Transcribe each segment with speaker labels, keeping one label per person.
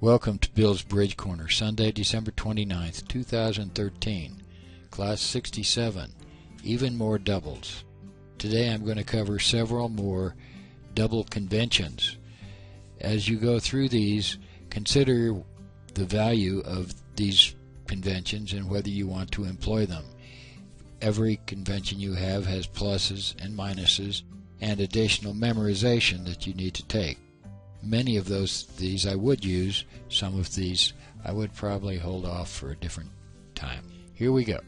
Speaker 1: Welcome to Bill's Bridge Corner, Sunday, December 29th, 2013, Class 67, Even More Doubles. Today I'm going to cover several more double conventions. As you go through these, consider the value of these conventions and whether you want to employ them. Every convention you have has pluses and minuses and additional memorization that you need to take. Many of these I would use. Some of these I would probably hold off for a different time. Here we go.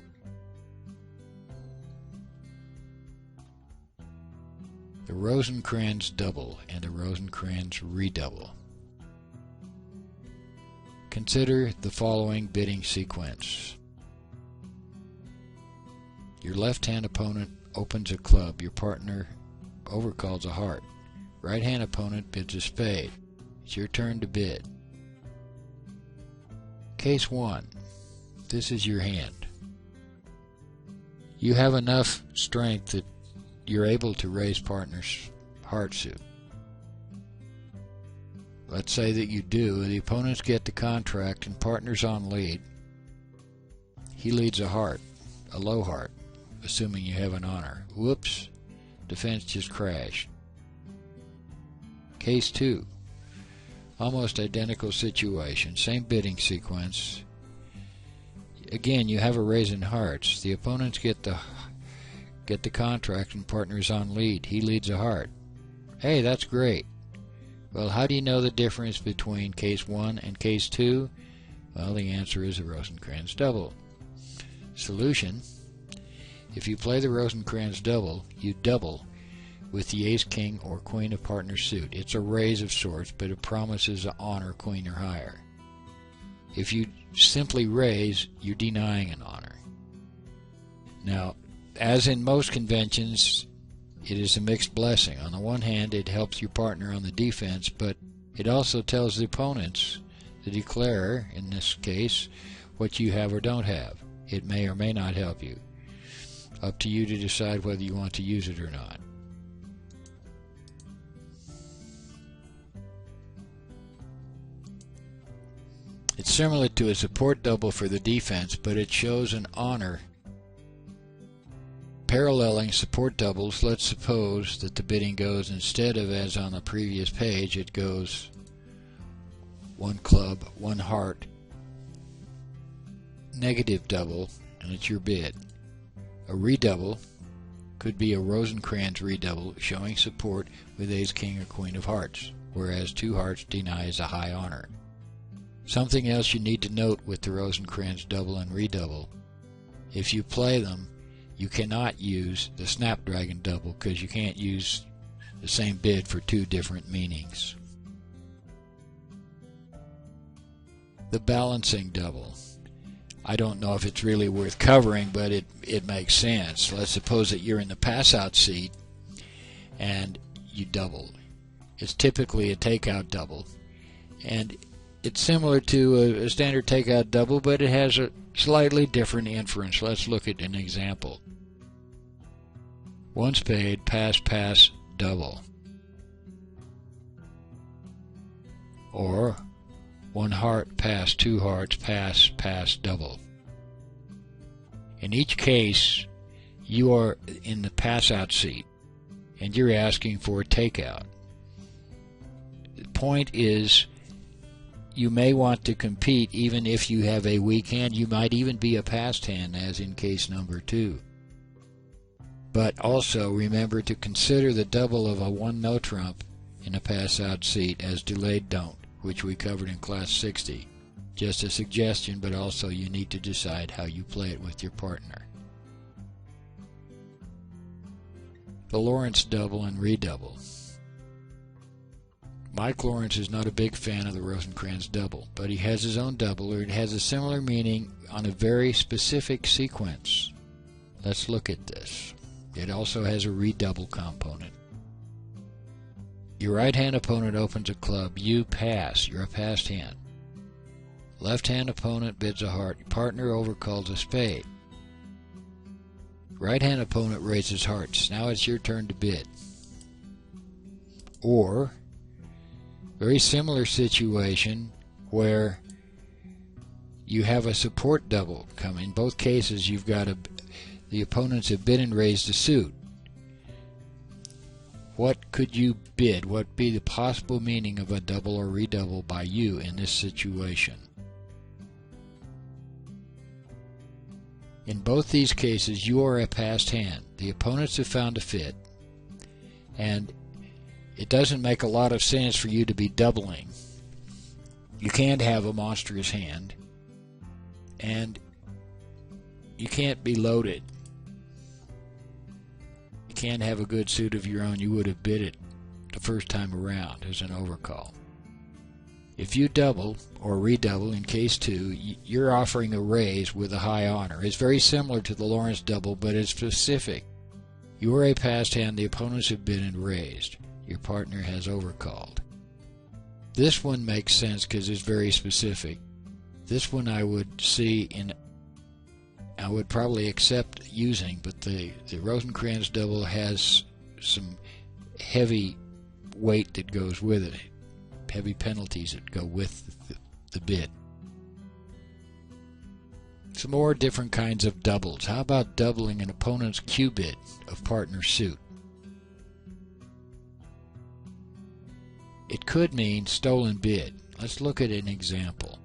Speaker 1: The Rosenkranz Double and the Rosenkranz Redouble. Consider the following bidding sequence. Your left-hand opponent opens a club. Your partner overcalls a heart. Right-hand opponent bids a spade. It's your turn to bid. Case 1. This is your hand. You have enough strength that you're able to raise partner's heart suit. Let's say that you do. The opponents get the contract and partner's on lead. He leads a heart, a low heart, assuming you have an honor. Whoops, defense just crashed. Case 2. Almost identical situation, same bidding sequence. Again, you have a raise in hearts. The opponents get the contract and partner's on lead. He leads a heart. Hey, that's great. Well, how do you know the difference between case 1 and case 2? Well, the answer is a Rosenkranz Double. Solution: if you play the Rosenkranz Double, you double with the ace, king, or queen of partner's suit. It's a raise of sorts, but it promises an honor, queen or higher. If you simply raise, you're denying an honor. Now, as in most conventions, it is a mixed blessing. On the one hand, it helps your partner on the defense, but it also tells the opponents, the declarer in this case, what you have or don't have. It may or may not help you. Up to you to decide whether you want to use it or not. It's similar to a support double for the defense, but it shows an honor. Paralleling support doubles, let's suppose that the bidding goes, instead of as on the previous page, it goes one club, one heart, negative double, and it's your bid. A redouble could be a Rosenkranz redouble showing support with ace, king, or queen of hearts, whereas two hearts denies a high honor. Something else you need to note with the Rosenkranz Double and Redouble: if you play them, you cannot use the Snapdragon Double because you can't use the same bid for two different meanings. The Balancing Double. I don't know if it's really worth covering, but it makes sense. Let's suppose that you're in the pass-out seat and you double. It's typically a takeout double, and it's similar to a standard takeout double, but it has a slightly different inference. Let's look at an example. One spade, pass, pass, double. Or one heart, pass, two hearts, pass, pass, double. In each case, you are in the pass-out seat, and you're asking for a takeout. The point is, you may want to compete even if you have a weak hand. You might even be a passed hand, as in case number 2. But also remember to consider the double of a 1-no trump in a pass-out seat as delayed don't, which we covered in class 60. Just a suggestion, but also you need to decide how you play it with your partner. The Lawrence Double and Redouble. Mike Lawrence is not a big fan of the Rosenkranz Double, but he has his own double, or it has a similar meaning on a very specific sequence. Let's look at this. It also has a redouble component. Your right-hand opponent opens a club. You pass. You're a passed hand. Left-hand opponent bids a heart. Your partner overcalls a spade. Right-hand opponent raises hearts. Now it's your turn to bid. Or, very similar situation where you have a support double coming. In both cases, you've got the opponents have bid and raised a suit. What could you bid? What would be the possible meaning of a double or redouble by you in this situation? In both these cases, you are a passed hand. The opponents have found a fit, and it doesn't make a lot of sense for you to be doubling. You can't have a monstrous hand, and you can't be loaded. You can't have a good suit of your own. You would have bid it the first time around as an overcall. If you double or redouble in case 2, you're offering a raise with a high honor. It's very similar to the Lawrence double, but it's specific. You are a passed hand. The opponents have bid and raised. Your partner has overcalled. This one makes sense because it's very specific. This one I would see I would probably accept using, but the Rosenkranz double has some heavy weight that goes with it, heavy penalties that go with the bid. Some more different kinds of doubles. How about doubling an opponent's Q bid of partner suit? It could mean stolen bid. Let's look at an example.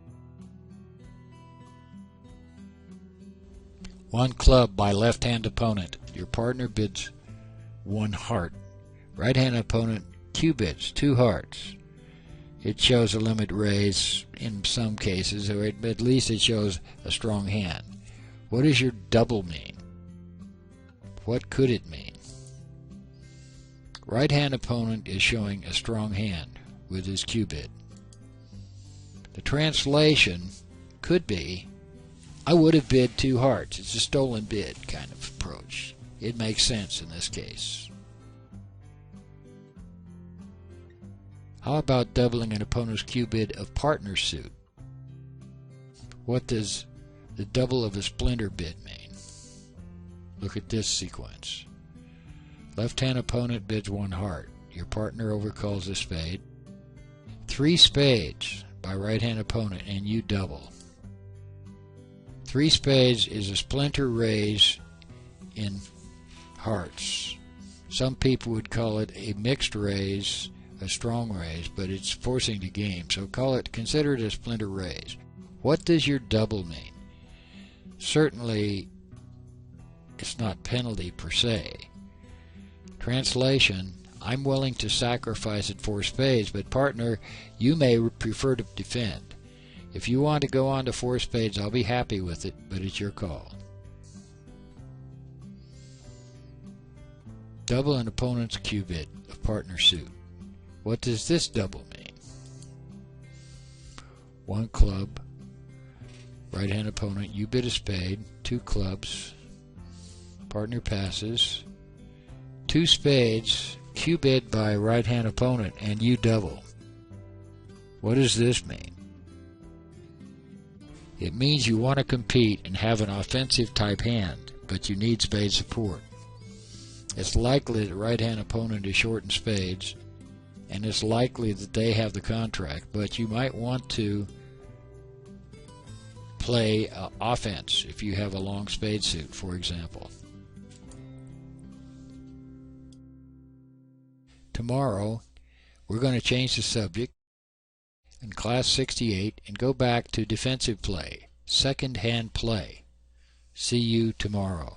Speaker 1: 1 club by left-hand opponent. Your partner bids 1 heart. Right-hand opponent Q bids 2 hearts. It shows a limit raise in some cases, or at least it shows a strong hand. What does your double mean? What could it mean? Right-hand opponent is showing a strong hand with his Q bid. The translation could be, I would have bid 2 hearts. It's a stolen bid kind of approach. It makes sense in this case. How about doubling an opponent's Q bid of partner suit? What does the double of a splinter bid mean? Look at this sequence. Left-hand opponent bids 1 heart. Your partner overcalls a spade. 3 spades by right-hand opponent, and you double. 3 spades is a splinter raise in hearts. Some people would call it a mixed raise, a strong raise, but it's forcing the game, so consider it a splinter raise. What does your double mean? Certainly, it's not penalty per se. Translation, I'm willing to sacrifice at 4 spades, but partner, you may prefer to defend. If you want to go on to 4 spades, I'll be happy with it, but it's your call. Double an opponent's Q bid of partner suit. What does this double mean? 1 club, right-hand opponent, you bid a spade, 2 clubs, partner passes, 2 spades, Q bid by right-hand opponent, and you double. What does this mean? It means you want to compete and have an offensive type hand, but you need spade support. It's likely that right-hand opponent is short in spades, and it's likely that they have the contract, but you might want to play offense if you have a long spade suit, for example. Tomorrow, we're going to change the subject in Class 68 and go back to defensive play, second hand play. See you tomorrow.